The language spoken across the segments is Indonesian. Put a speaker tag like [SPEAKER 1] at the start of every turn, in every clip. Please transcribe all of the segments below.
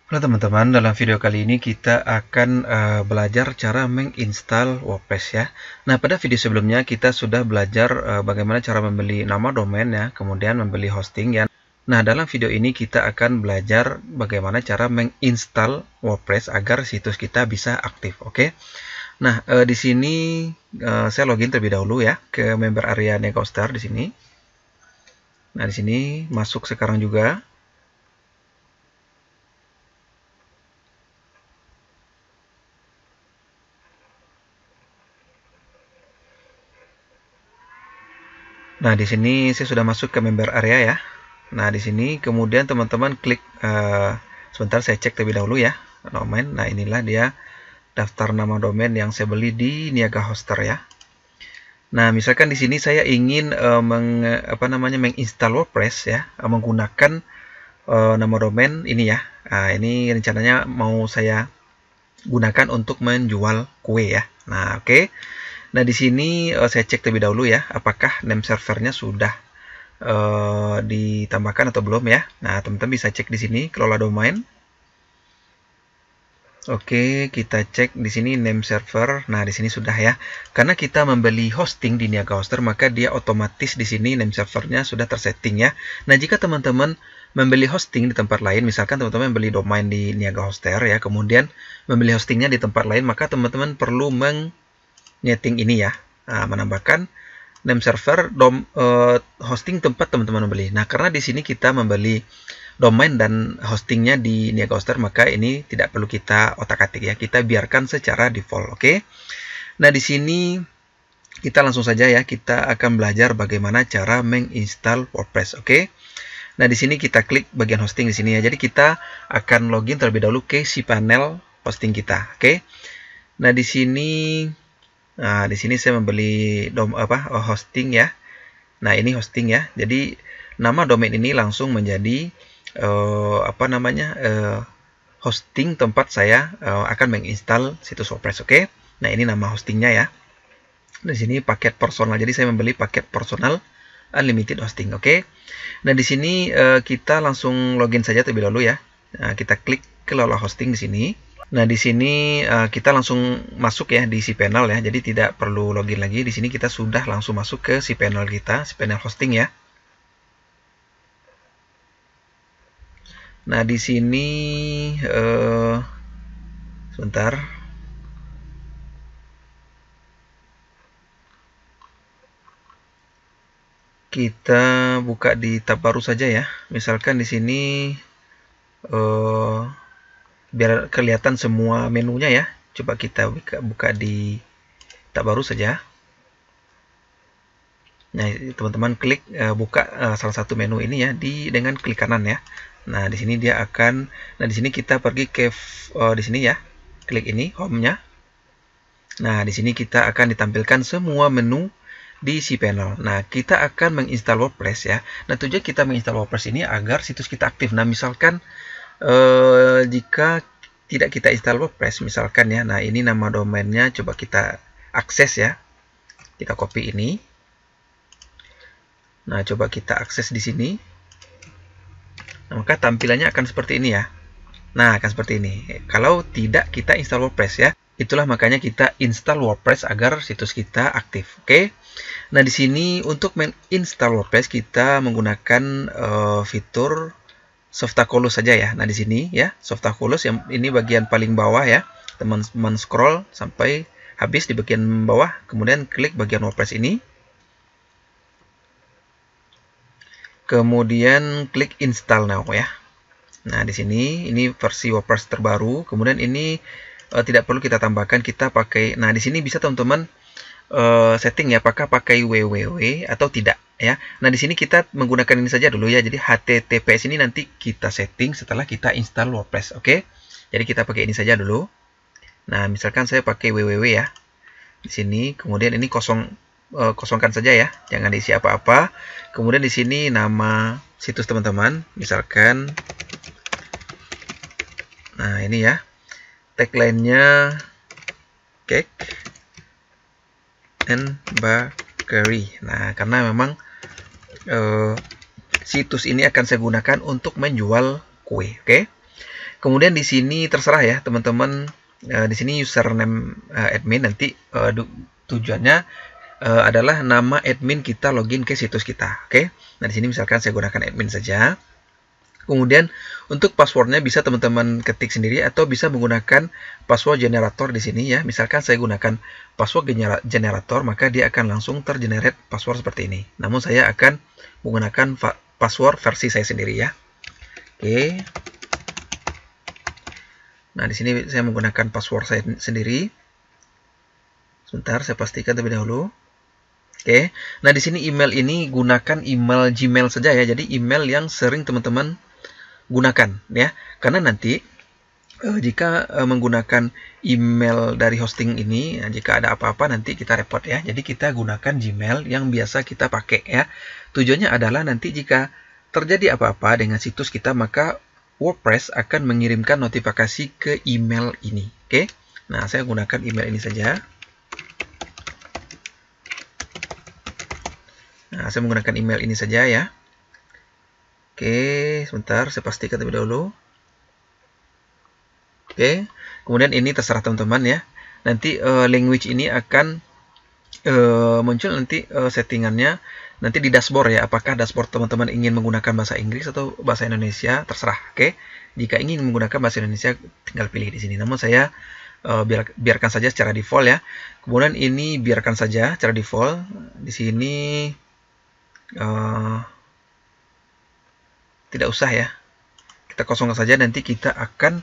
[SPEAKER 1] Halo teman-teman, dalam video kali ini kita akan belajar cara menginstal WordPress ya. Nah, pada video sebelumnya kita sudah belajar bagaimana cara membeli nama domain ya, kemudian membeli hosting ya. Nah, dalam video ini kita akan belajar bagaimana cara menginstal WordPress agar situs kita bisa aktif, oke? Nah, di sini saya login terlebih dahulu ya ke member area Negoster di sini. Nah, di sini masuk sekarang juga. Nah, di sini saya sudah masuk ke member area ya. Nah, di sini kemudian teman-teman klik sebentar saya cek terlebih dahulu ya domain. Nah, inilah dia daftar nama domain yang saya beli di Niaga Hoster ya. Nah, misalkan di sini saya ingin menginstal WordPress ya, menggunakan nama domain ini ya. Nah, ini rencananya mau saya gunakan untuk menjual kue ya. Nah, oke. Nah, di sini saya cek terlebih dahulu ya, apakah name servernya sudah ditambahkan atau belum ya. Nah, teman-teman bisa cek di sini kelola domain. Oke, kita cek di sini name server. Nah, di sini sudah ya. Karena kita membeli hosting di Niaga Hoster, maka dia otomatis di sini name servernya sudah tersetting ya. Nah, jika teman-teman membeli hosting di tempat lain, misalkan teman-teman membeli domain di Niaga Hoster ya, kemudian membeli hostingnya di tempat lain, maka teman-teman perlu menyeting ini ya. Nah, menambahkan name server hosting tempat teman-teman membeli. Nah, karena di sini kita membeli domain dan hostingnya di Niaga Hoster, maka ini tidak perlu kita otak-atik ya. Kita biarkan secara default, oke? Nah, di sini kita langsung saja ya. Kita akan belajar bagaimana cara menginstal WordPress, oke? Nah, di sini kita klik bagian hosting di sini ya. Jadi kita akan login terlebih dahulu ke cPanel hosting kita, oke? Nah, di sini saya membeli hosting ya. Nah, ini hosting ya. Jadi nama domain ini langsung menjadi hosting tempat saya akan menginstal situs WordPress, oke? Nah, ini nama hostingnya ya. Di sini paket personal. Jadi saya membeli paket personal unlimited hosting, oke? Nah, di sini kita langsung login saja terlebih dahulu ya. Nah, kita klik kelola hosting di sini. Nah, di sini kita langsung masuk ya di cPanel ya. Jadi tidak perlu login lagi. Di sini kita sudah langsung masuk ke cPanel kita, cPanel hosting ya. Nah, di sini sebentar. Kita buka di tab baru saja ya. Misalkan di sini biar kelihatan semua menunya ya. Coba kita buka di tab baru saja. Nah, teman-teman klik buka salah satu menu ini ya dengan klik kanan ya. Nah, di sini dia akan di sini kita pergi ke di sini ya. Klik ini home-nya. Nah, di sini kita akan ditampilkan semua menu di cPanel. Nah, kita akan menginstal WordPress ya. Nah, tujuan kita menginstal WordPress ini agar situs kita aktif. Nah, misalkan jika tidak kita install WordPress, misalkan ya. Nah, ini nama domainnya coba kita akses ya. Kita copy ini. Nah, coba kita akses di sini. Nah, maka tampilannya akan seperti ini ya. Nah, akan seperti ini. Kalau tidak kita install WordPress ya. Itulah makanya kita install WordPress agar situs kita aktif. Oke. Nah, di sini untuk menginstal WordPress kita menggunakan fitur Softaculous saja ya. Nah, di sini ya, Softaculous yang ini bagian paling bawah ya. Teman-teman scroll sampai habis di bagian bawah, kemudian klik bagian WordPress ini. Kemudian klik install now ya. Nah, di sini ini versi WordPress terbaru. Kemudian ini tidak perlu kita tambahkan, kita pakai. Nah, di sini bisa teman-teman setting ya, apakah pakai www atau tidak ya. Nah, di sini kita menggunakan ini saja dulu ya. Jadi HTTPS ini nanti kita setting setelah kita install WordPress, oke? Jadi kita pakai ini saja dulu. Nah, misalkan saya pakai www ya. Di sini kemudian ini kosongkan saja ya, jangan diisi apa-apa. Kemudian di sini nama situs teman-teman, misalkan. Nah, ini ya. Tagline-nya cake and bakery. Nah, karena memang situs ini akan saya gunakan untuk menjual kue, oke? Kemudian di sini terserah ya teman-teman. Di sini username admin nanti tujuannya adalah nama admin kita login ke situs kita. Oke. Nah, di sini misalkan saya gunakan admin saja. Kemudian untuk passwordnya bisa teman-teman ketik sendiri atau bisa menggunakan password generator di sini ya. Misalkan saya gunakan password generator, maka dia akan langsung tergenerate password seperti ini. Namun saya akan menggunakan password versi saya sendiri ya. Oke. Nah, di sini saya menggunakan password saya sendiri. Sebentar, saya pastikan terlebih dahulu. Oke. Nah, di sini email ini gunakan email Gmail saja ya. Jadi email yang sering teman-teman gunakan ya, karena nanti jika menggunakan email dari hosting ini, jika ada apa-apa nanti kita repot ya. Jadi kita gunakan Gmail yang biasa kita pakai ya. Tujuannya adalah nanti jika terjadi apa-apa dengan situs kita, maka WordPress akan mengirimkan notifikasi ke email ini. Oke. Nah, saya gunakan email ini saja. Nah, saya menggunakan email ini saja ya. Oke, sebentar, saya pastikan terlebih dahulu. Oke, kemudian ini terserah teman-teman ya. Nanti language ini akan muncul nanti settingannya nanti di dashboard ya. Apakah dashboard teman-teman ingin menggunakan bahasa Inggris atau bahasa Indonesia, terserah. Oke, jika ingin menggunakan bahasa Indonesia, tinggal pilih di sini. Namun saya biarkan saja secara default ya. Kemudian ini biarkan saja secara default. Di sini tidak usah ya, kita kosongkan saja. Nanti kita akan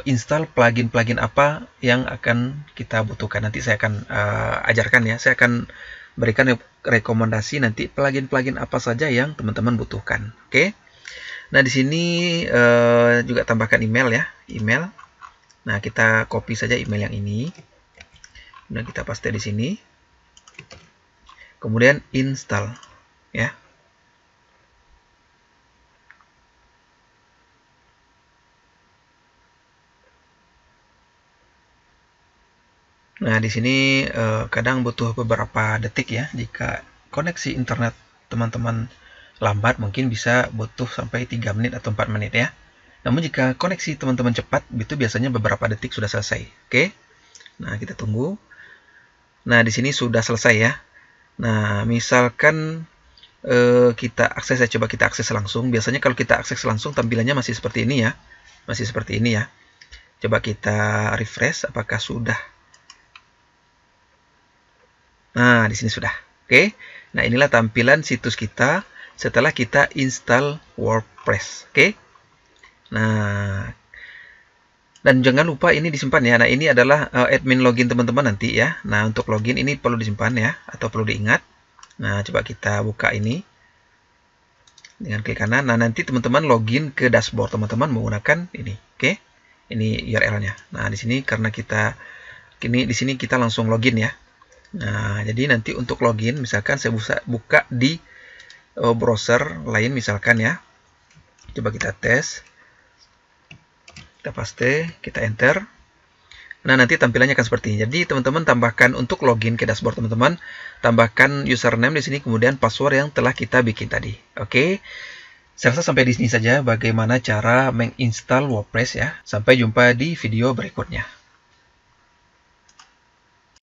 [SPEAKER 1] install plugin-plugin apa yang akan kita butuhkan. Nanti saya akan ajarkan ya, saya akan berikan rekomendasi nanti plugin-plugin apa saja yang teman-teman butuhkan. Oke. Nah, di sini juga tambahkan email ya, email. Nah, kita copy saja email yang ini, kemudian kita paste di sini, kemudian install ya. Nah, di sini kadang butuh beberapa detik ya. Jika koneksi internet teman-teman lambat, mungkin bisa butuh sampai 3 menit atau 4 menit ya. Namun jika koneksi teman-teman cepat, itu biasanya beberapa detik sudah selesai. Oke. Nah, kita tunggu. Nah, di sini sudah selesai ya. Nah, misalkan kita akses, saya coba kita akses langsung. Biasanya kalau kita akses langsung tampilannya masih seperti ini ya. Masih seperti ini ya. Coba kita refresh, apakah sudah? Nah, di sini sudah. Oke. Nah, inilah tampilan situs kita setelah kita install WordPress. Oke. Nah, dan jangan lupa ini disimpan ya. Nah, ini adalah admin login teman-teman nanti ya. Nah, untuk login ini perlu disimpan ya, atau perlu diingat. Nah, coba kita buka ini dengan klik kanan. Nah, nanti teman-teman login ke dashboard teman-teman menggunakan ini. Oke. Ini URL-nya. Nah, di sini karena kita di sini kita langsung login ya. Nah, jadi nanti untuk login, misalkan saya buka di browser lain misalkan ya. Coba kita tes. Kita paste, kita enter. Nah, nanti tampilannya akan seperti ini. Jadi, teman-teman tambahkan untuk login ke dashboard teman-teman, tambahkan username di sini, kemudian password yang telah kita bikin tadi. Oke. Saya rasa sampai di sini saja bagaimana cara menginstal WordPress ya. Sampai jumpa di video berikutnya.